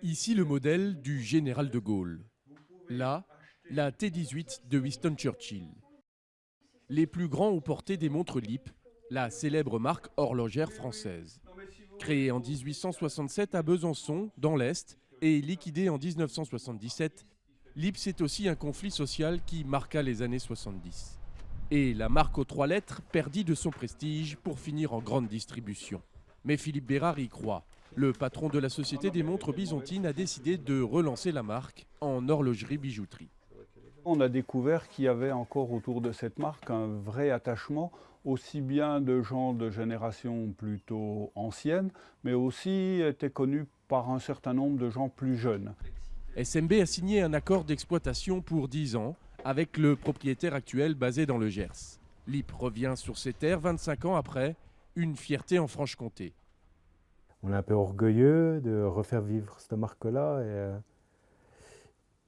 Ici le modèle du général de Gaulle. Là, la T18 de Winston Churchill. Les plus grands ont porté des montres Lip, la célèbre marque horlogère française. Créée en 1867 à Besançon, dans l'Est, et liquidée en 1977, Lip c'est aussi un conflit social qui marqua les années 70. Et la marque aux 3 lettres perdit de son prestige pour finir en grande distribution. Mais Philippe Bérard y croit. Le patron de la Société des montres byzantines a décidé de relancer la marque en horlogerie-bijouterie. On a découvert qu'il y avait encore autour de cette marque un vrai attachement, aussi bien de gens de génération plutôt ancienne, mais aussi était connu par un certain nombre de gens plus jeunes. SMB a signé un accord d'exploitation pour 10 ans avec le propriétaire actuel basé dans le Gers. Lip revient sur ses terres 25 ans après, une fierté en Franche-Comté. On est un peu orgueilleux de refaire vivre cette marque-là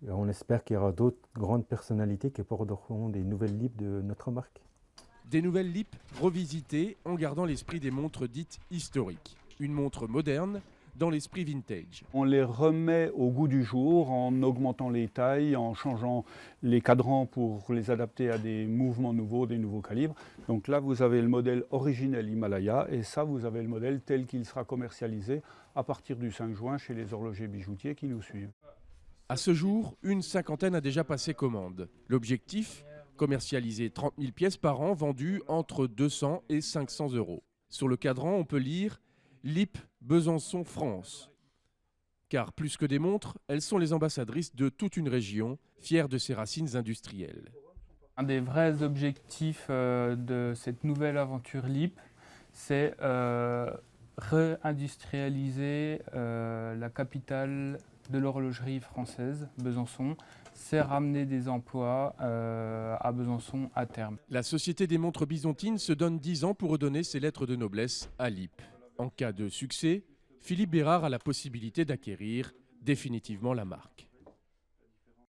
et on espère qu'il y aura d'autres grandes personnalités qui porteront des nouvelles Lip de notre marque. Des nouvelles Lip revisitées en gardant l'esprit des montres dites historiques. Une montre moderne dans l'esprit vintage. On les remet au goût du jour en augmentant les tailles, en changeant les cadrans pour les adapter à des mouvements nouveaux, des nouveaux calibres. Donc là, vous avez le modèle originel Himalaya et ça, vous avez le modèle tel qu'il sera commercialisé à partir du 5 juin chez les horlogers bijoutiers qui nous suivent. À ce jour, une cinquantaine a déjà passé commande. L'objectif, commercialiser 30 000 pièces par an vendues entre 200 et 500 euros. Sur le cadran, on peut lire Lip Besançon France. Car plus que des montres, elles sont les ambassadrices de toute une région, fière de ses racines industrielles. Un des vrais objectifs de cette nouvelle aventure Lip, c'est réindustrialiser la capitale de l'horlogerie française, Besançon. C'est ramener des emplois à Besançon à terme. La Société des montres byzantines se donne 10 ans pour redonner ses lettres de noblesse à Lip. En cas de succès, Philippe Bérard a la possibilité d'acquérir définitivement la marque.